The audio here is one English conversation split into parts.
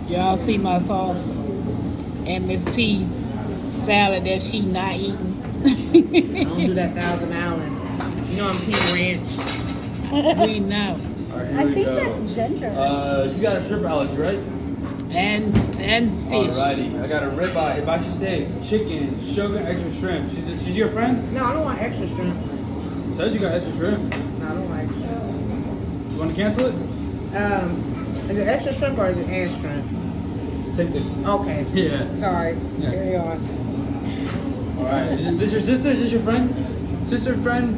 Y'all see my sauce and Miss T salad that she not eating. I don't do that Thousand Island. You know I'm Team Ranch. We know. All right, here I we think go. that's ginger. You got a shrimp allergy, right? And fish. Alrighty, I got a ribeye, hibachi steak, chicken, sugar, extra shrimp. She's your friend? No, I don't want extra shrimp. It says you got extra shrimp. No, I don't like shrimp. You want to cancel it? Is it extra shrimp or is it and shrimp? Same thing. Okay. Yeah. Sorry. Yeah. Carry on. Alright, is this your sister? Is this your friend? Sister, friend?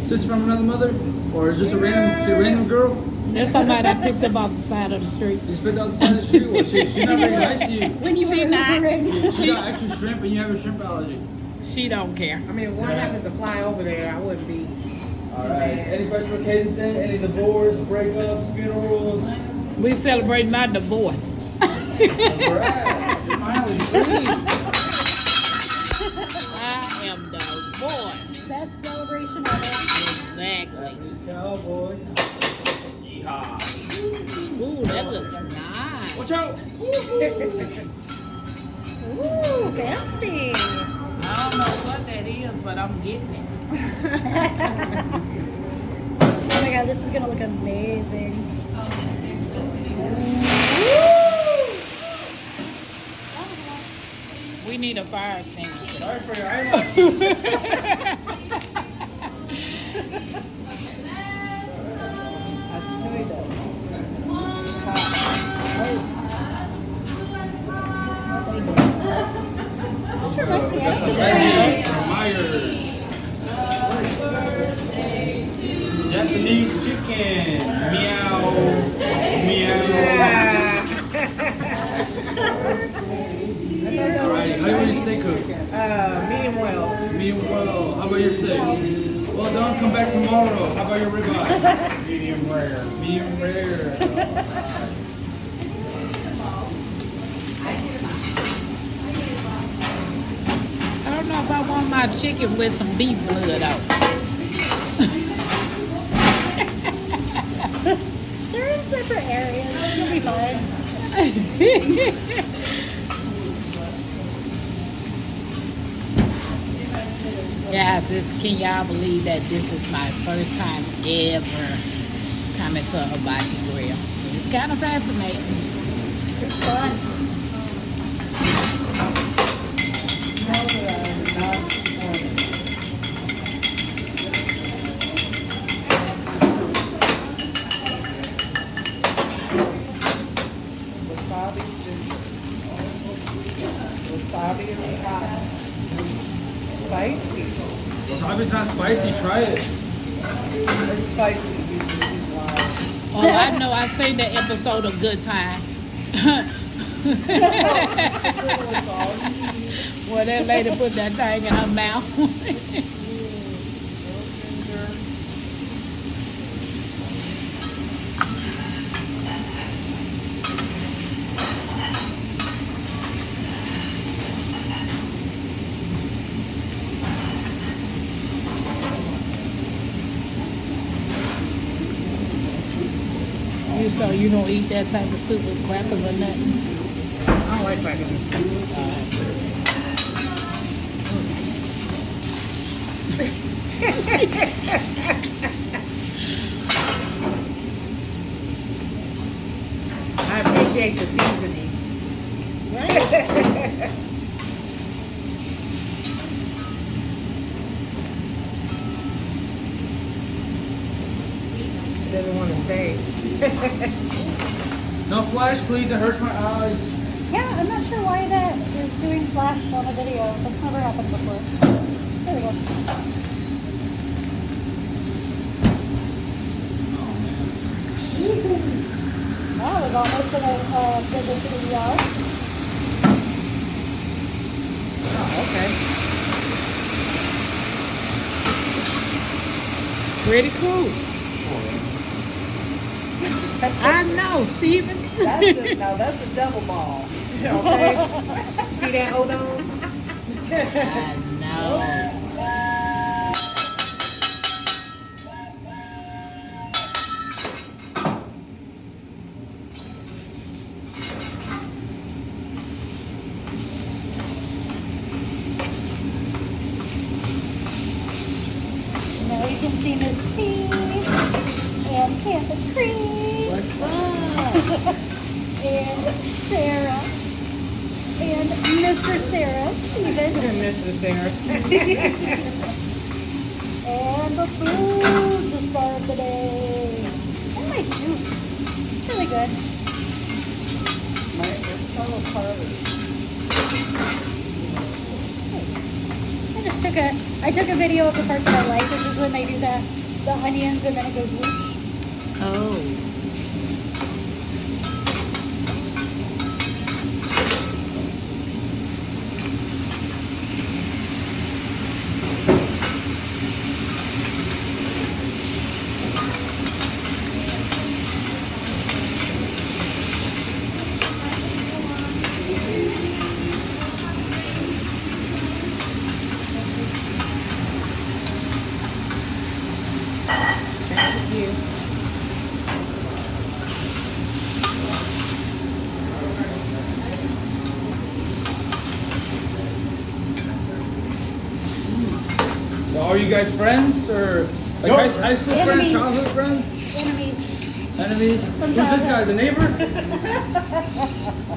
Sister from another mother? Or is this a random girl? There's somebody I picked up off the side of the street. You spit out the side of the street? Well, she's not very nice to you. When you She were not. Ubering. She got extra shrimp and you have a shrimp allergy. She don't care. I mean, if one happened to fly over there, I wouldn't be too Alright, bad. any special occasions in? Any divorce, breakups, funerals? We celebrate my divorce. Congrats! Finally free! I am divorced. Best celebration ever. Exactly. Japanese cowboy. Yeehaw! Ooh, that looks nice. Watch out! Ooh, fancy. I don't know what that is, but I'm getting it. Oh my god, this is gonna look amazing. We need a fire extinguisher. Sorry for your eyelash. Let's see this. This reminds me of Veggies from Myers. Japanese chicken. Meow. Meow. Alright, how do you want your steak cooked? Medium well. Medium well. How about your steak? Well done, come back tomorrow. How about your ribeye? Medium rare. Medium rare. I don't know if I want my chicken with some beef blood out. They're in separate areas. You'll be fine. Yeah, can y'all believe that this is my first time ever coming to a hibachi grill? It's kind of fascinating. It's fun. Wasabi ginger. Wasabi is hot. Spicy. Wasabi's not spicy, try it. It's spicy. Oh, I know. I seen the episode of Good Time. Well, that lady put that thing in her mouth. So you don't eat that type of soup with crackers or nothing? I don't like crackers. I appreciate the seasoning. Doesn't want to stay. No flash, please. It hurts my eyes. Yeah, I'm not sure why that is doing flash on a video. That's never happened before. There we go. Wow, we've almost gonna get this to the yard. Oh, okay. Pretty cool. I know, Steven. Now that's a double ball. Okay. See that? Hold on. I know. can see Miss T and Campus Creek What's up? and Sarah and Mr. Sarah Steven Mr. Singer. and the food to start the day. And my soup. It's really good. I took a video of the parts that I like, which is when they do the onions and then it goes whoosh. Oh. Thank you. So are you guys friends or like high school friends, Enemies. childhood friends, Enemies. enemies? Who's this guy? The neighbor?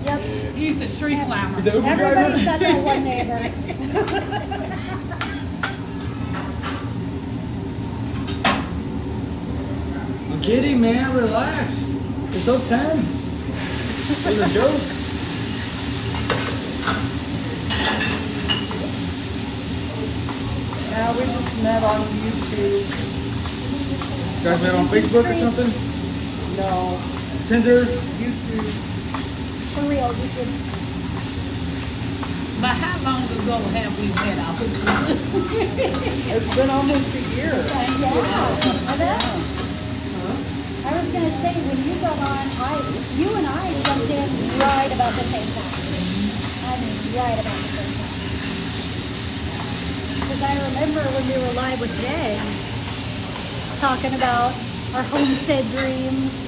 Yep. He's the tree climber. The Uber Everybody's driver? got that one neighbor. I'm kidding, man. Relax. You're so tense. It's a joke. Now we just met on YouTube. You guys met on Facebook or something? No, Tinder? YouTube. For real, you should. But how long ago have we met our It's been almost a year. I know. I was gonna say when you got on, you and I jumped in right about the same time. I mean, right about the same time. Because I remember when we were live with Jay, talking about our homestead dreams.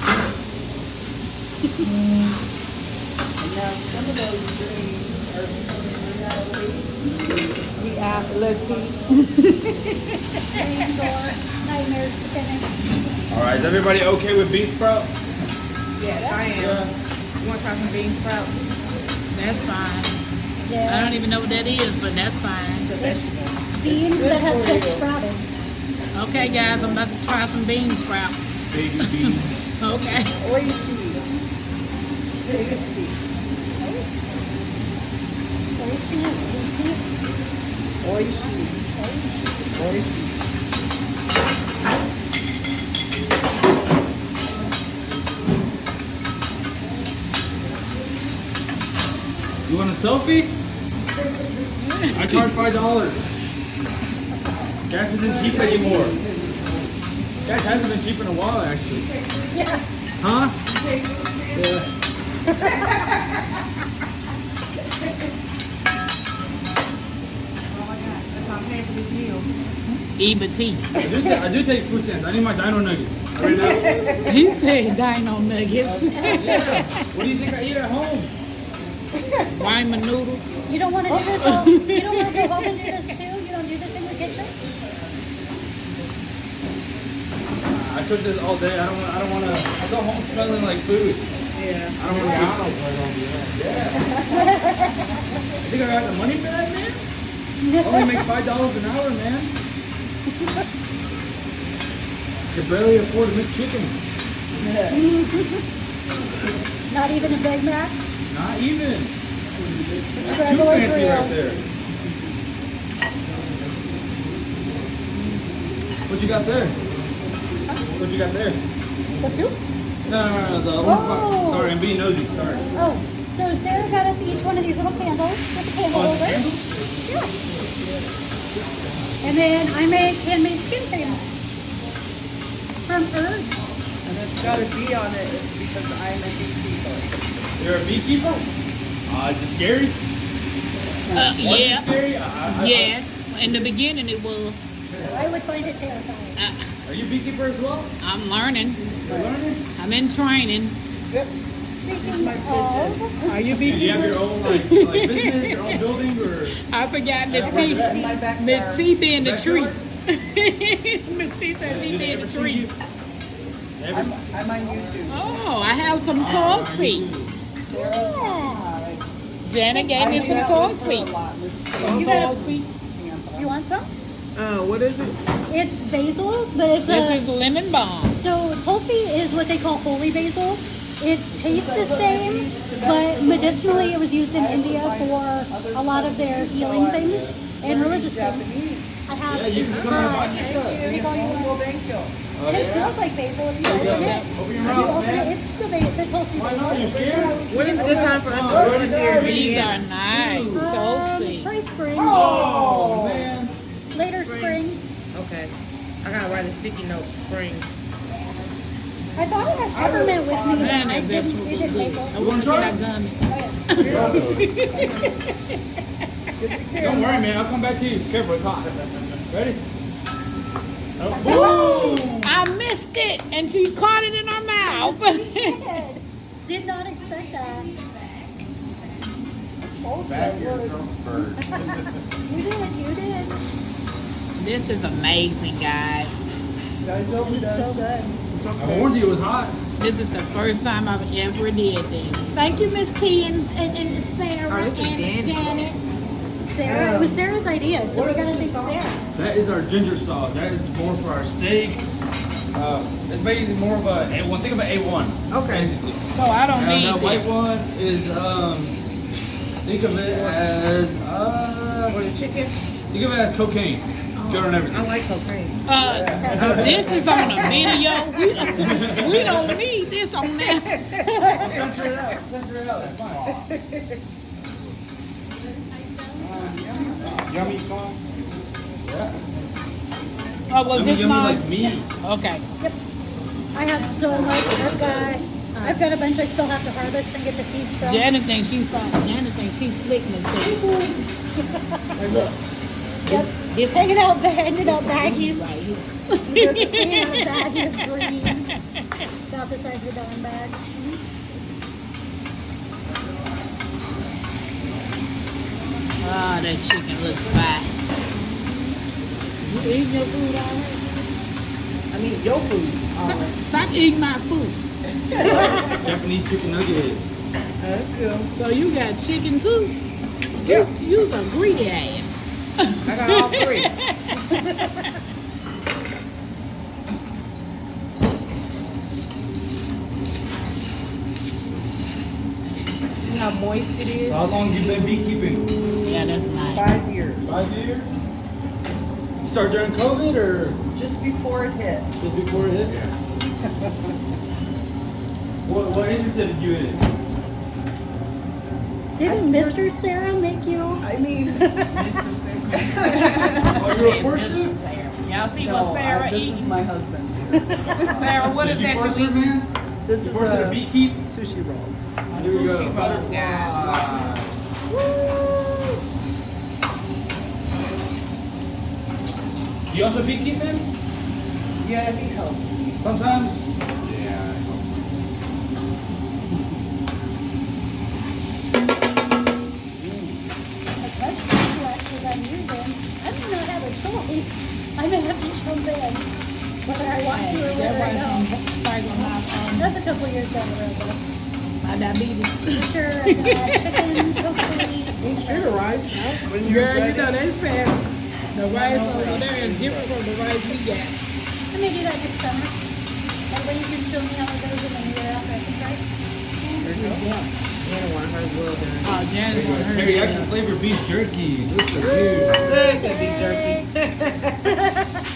And now some of those dreams are becoming reality. Reality. Dreams or nightmares, depending. All right, is everybody okay with bean sprout? Yes, I am. You want to try some bean sprouts? That's fine. I Yeah. don't even know what that is, but that's fine. It's beans that have just sprouted. Okay, guys, I'm about to try some bean sprouts. Baby beans. Okay. Oishi. Tasty. Oishi. Oishi. You want a selfie? I charge $5. Gas isn't cheap anymore. Gas hasn't been cheap in a while, actually. Yeah. Huh? Yeah. That's my paying for this meal. E-B-T. I do take food stamps. I need my dino nuggets. Right now. He said dino nuggets. Yeah. What do you think I eat at home? Ramen noodles. You don't want to do this all, you don't want to go home and do this too? You don't do this in the kitchen? I cook this all day. I don't want to. I go home smelling like food. Yeah. I don't want to. Yeah. I think I got the money for that, man. I only make $5 an hour, man. I can barely afford a McChicken. Not even a Big Mac? Not even. Too Struggle is fancy real. right there. What you got there? What you got there? The soup? No, the other one. Oh. Sorry, I'm being nosy. Sorry. Oh, so Sarah got us each one of these little candles with the candle Oh, holder. candles? Yeah. And then I make handmade skin creams from herbs. And it's got a B on it. It's because I'm a beekeeper. You're a beekeeper? Is it scary? Was it Yeah. scary? Yes. In the beginning it was. I would find it terrifying. Are you a beekeeper as well? I'm learning. You're learning? I'm in training. Speaking of, Are you Do you have beekeeper? your own like business, your own building, or I forgot Miss Miss T be in the tree. Miss T said she did a treat. I'm on YouTube. Oh, I have some toffee. Sarah's Janet gave me some toffee. Some You got toffee. You want some? What is it? It's basil, but it's This a... is lemon balm. So tulsi is what they call holy basil. It tastes the same, but medicinally it was used in India for a lot of their healing things and religious things. I have Yeah, you can come and watch your stuff. Here you go, you want- Thank you. And it smells like basil if you open it. Open your If you mouth, open man. it, it's the tulsi Why basil. not? You scared? When is a good time for us to go to here? These are nice. Toasty. Probably spring. Oh, man. Later spring. Okay. I gotta write a sticky note. Spring. I thought it had peppermint with me, but Man, I that didn't. vegetable It didn't good. make I it. want to get that gummy. Don't worry, man. I'll come back to you. Careful, it's hot. Ready? Oh, boom! I missed it, and she caught it in her mouth. Did not expect that. You did. This is amazing, guys. It's so good. I warned you it was hot. This is the first time I've ever did this. Thank you, Miss T and Sarah Oh, this is and Danny. Janet. Sarah, it was Sarah's idea, so we gotta thank Sarah. That is our ginger sauce. That is more for our steaks. It's basically more of a A1. Think of an A1. Okay. Basically. So I don't And need that white this. one is think of it as For the chicken, think of it as cocaine. Good on everything. I like cocaine. This is on a video. We don't need this on there. Censor it out. Censor it out. That's fine. Yummy sauce. Yeah. Oh, was Yummy, this yummy mine? like me. Okay. Yep. I have so much. I've got a bunch I still have to harvest and get the seeds from. Janet thinks she's fine. Janet thinks she's slick, Miss T. Look. Yep. This Hanging out baggies. right here. Hanging out baggies of green. About the size of a dime bag. Oh, that chicken looks fine. You eating your food already? I mean, your food. Stop eating my food. Japanese chicken nuggets. That's good. So you got chicken too? You's a greedy ass. I got all three. See how moist it is? How long you been beekeeping? Yeah, that's nice. 5 years. 5 years? You started during COVID or Just before it hit. just before it hit? Yeah. What interested you in it? Didn't Mr. Sarah make you? I mean, Oh, you're a pursuit? Y'all see no, what Sarah this is eating? my husband. Sarah, what is You that first, you eating? man? This You is first at a a beekeep? sushi roll. Here we go. Sushi roll, guys. Do you also beekeep then? Yeah, he helps. Sometimes? That's the glasses I'm using. I do not have a choice. I'm gonna have to jump in. Whether I want to or whether I don't. That's a couple years down the road though. My diabetes. Sure, I've got chickens, hopefully. Eat sugar rice. When you're Girl, you ready. know they said the rice over there is different from the rice we got. I may do that next summer. That way you can show me how it goes in the year after I can try. I don't want her well done. Oh, Janet want her. Teriyaki flavored beef jerky. Look so good. There's that beef jerky.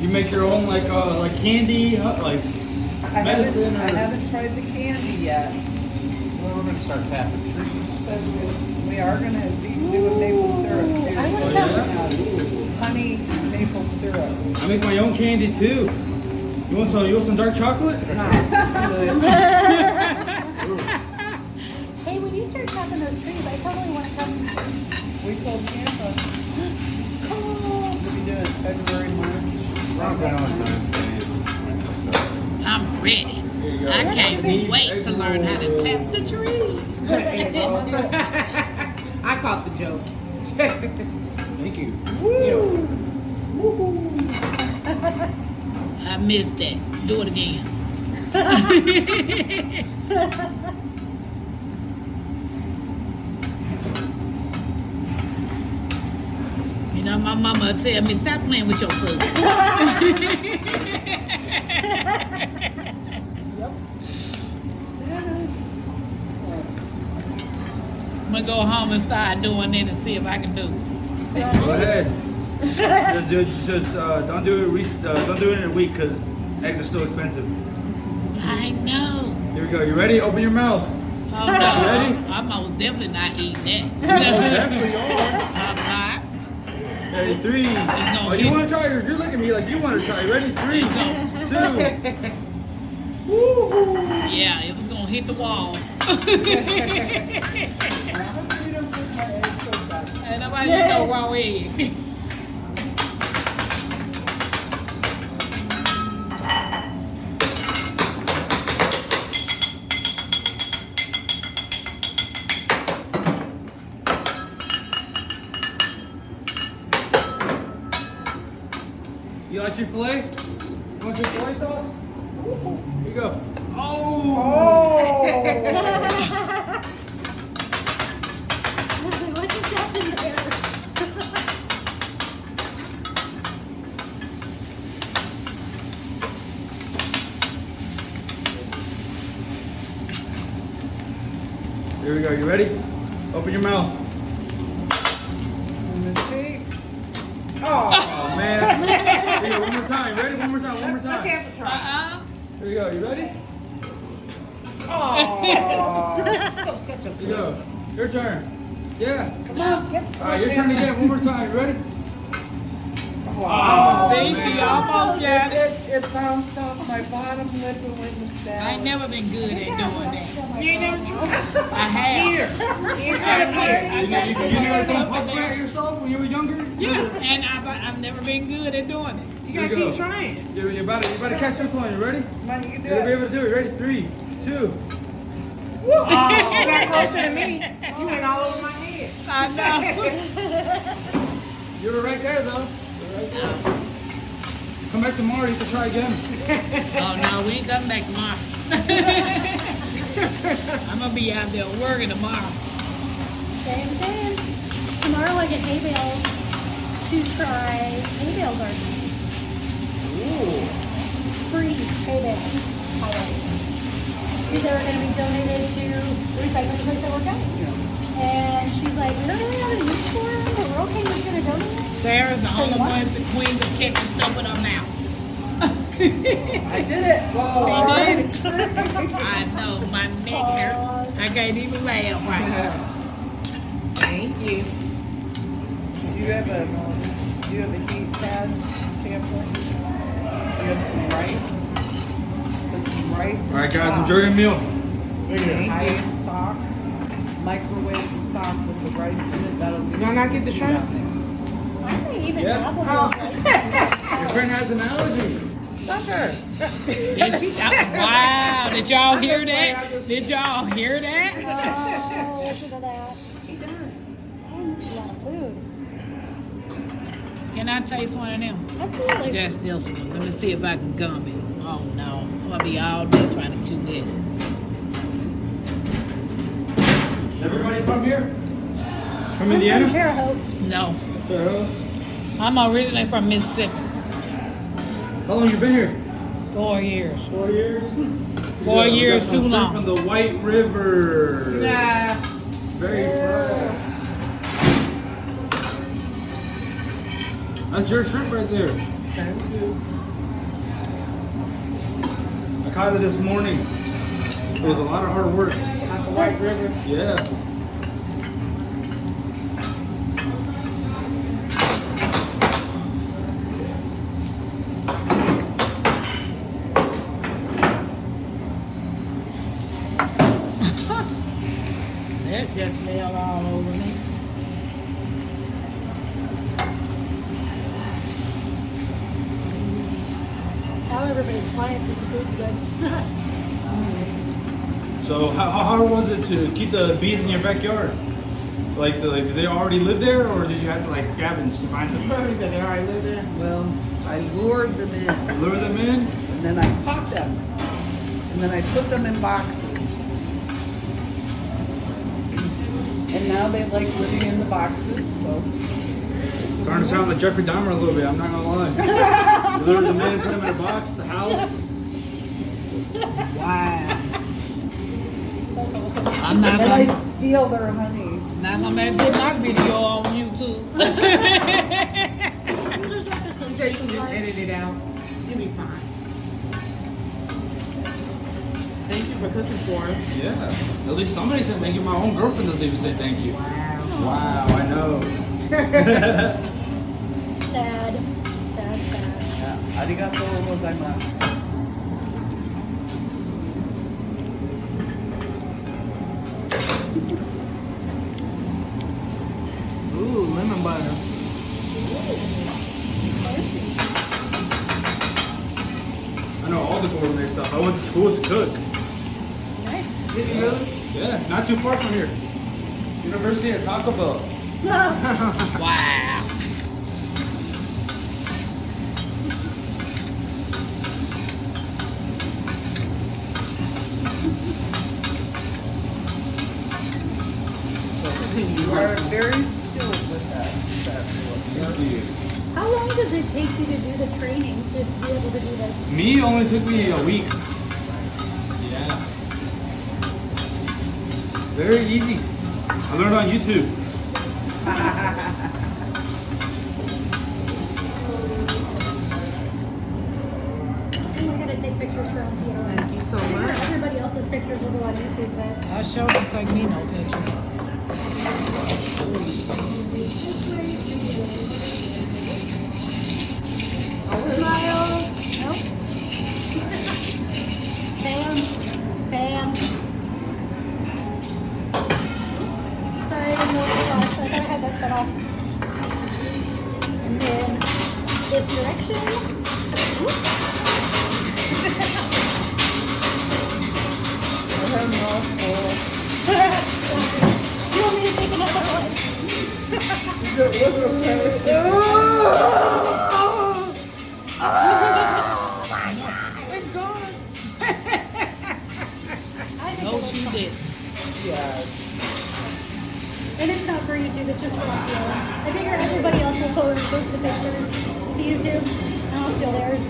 You make your own like candy, like I medicine haven't tried the candy yet. Well, we're gonna start tapping trees. But we are gonna be doing maple syrup too. I want that. Honey maple syrup. I make my own candy too. You want some dark chocolate? Hey, when you start chopping those trees, I totally want to come. We told Tampa Oh, we'll be doing February, March. Around Valentine's Day is when I'm ready. There you go. I can't Knees, wait to egg learn how to roll. tap the tree. I caught the joke. Thank you. I missed that. Do it again. You know, my mama would tell me, stop playing with your food. I'm gonna go home and start doing it and see if I can do it. Go ahead. Just don't do it. Don't do it in a week because eggs are still expensive. I know. Here we go. You ready? Open your mouth. Oh no, Ready? I'm most definitely not eating Oh, that. definitely are. I'm not. Ready? 3. no Oh, you hit. want to try? You're looking at me like you want to try. Ready? 3, 2. Yeah, it was gonna hit the wall. Ain't nobody eat no raw egg. You like your filet? You want your filet sauce? Here you go. Oh! What just happened there? Here we go. You ready? Open your mouth. Oh, Oh man. Here you go. One more time. Ready? One more time. One more let's time. have a try. Here you go. You ready? Oh, so such a Here you go. Your turn. Yeah. Come on, yep. All right. Your turn again. One more time. You ready? Wow. See, she almost got it. It bounced off my bottom lip and went in the I ain't salad. never been good at doing that. You ain't never tried? I have. Here, try it here. You never done puff at yourself when you were younger? Yeah, and I've never been good at doing it. You Here gotta we go. keep trying. You're about to catch this one. You ready? Now you can do You're gonna be it. able to do it. Ready? 3, 2. Woo! Oh, you got closer to me. You went all over my head. I know. You were right there though. You were right there. Come back tomorrow. You can try again. Oh no, we ain't coming back tomorrow. I'm gonna be out there working tomorrow. Same. Tomorrow I get hay bales to try hay bale gardening. Ooh. Free hay bales. These are going to be donated to the recycling place I work at. And she's like, we don't really have any use for them, but we're okay with going to donate them. Sarah's the So only what? one, the queen that catches stuff with her mouth. I did it. Whoa. I know, my neck hurts. I can't even laugh right now. Thank you. Do you have a heat pad sample? Do you have some rice? Put some rice in All right, the guys, sock. enjoy your meal. Hide in the sock. Microwave the sock with the rice in it. That'll be. Y'all not get the shrimp? I may even Yeah. have one of those rice. Your friend has an allergy. Sucker. Wow, did y'all hear that? Did y'all hear that? Oh, look at that. He done. Man, this is a lot of food. Can I taste one of them? Absolutely. Just this one. Let me see if I can gum it. Oh no, I'm gonna be all day trying to chew this. Is everybody from here? From Indiana? Terre Haute. No, So, I'm originally from Mississippi. how long you been here? 4 years. 4 years? 4 years, we got some too shrimp long. From the White River. Nah. Very fresh. That's your shrimp right there. Thank you. I caught it this morning. It was a lot of hard work. Not the White River. Yeah. That just fell all over me. How Now everybody's quiet because the food's good. So how hard was it to keep the bees in your backyard? Like did they already live there, or did you have to like scavenge to find them? He said they already live there. Well, I lured them in, You lure them in? and then I caught them, and then I put them in boxes. And now they like living in the boxes, so. Starting to sound like Jeffrey Dahmer a little bit, I'm not gonna lie. You lure them in, put them in a box, the house. Wow. I'm not And I gonna, steal their honey. not gonna put my video on YouTube. He said you can just edit it out. You'll be fine. Thank you for cooking for us. Yeah. At least somebody said thank you. My own girlfriend doesn't even say thank you. Wow. Wow, I know. Sad. Sad, sad. Yeah. Arigato gozaimasu. Ooh, lemon butter. I know all the gourmet stuff. I went to school to cook. Nice. Did you really? Yeah, not too far from here. University of Taco Bell. Wow. You are very skilled with that. How long does it take you to do the training to be able to do this? Me only took me a week. Yeah. Very easy. I learned on YouTube. I'm gonna take pictures for MTL. Thank you so much. Everybody else's pictures will go on YouTube, but I sure don't take me no pictures. smile. Nope. Bam. Bam. Sorry, I didn't know it was off. I thought I had that set off. And then this direction. Whoop. You want me to take another one? It's gone. No, you did. And it's not for YouTube, it's just for audio. I figure everybody else will post the pictures to YouTube, and I'll steal theirs.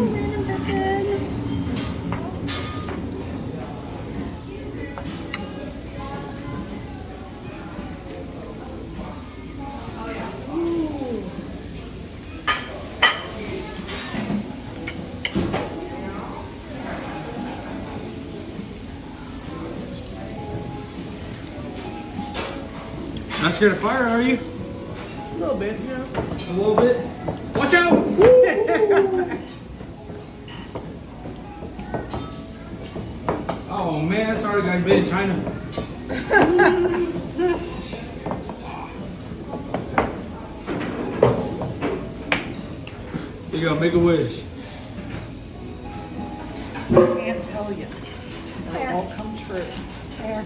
Random person. Ooh. Not scared of fire, are you? A little bit, yeah. A little bit. Watch out! Oh man, sorry guys, made in China. Here you go, make a wish. I can't tell you. It'll There. all come true. There.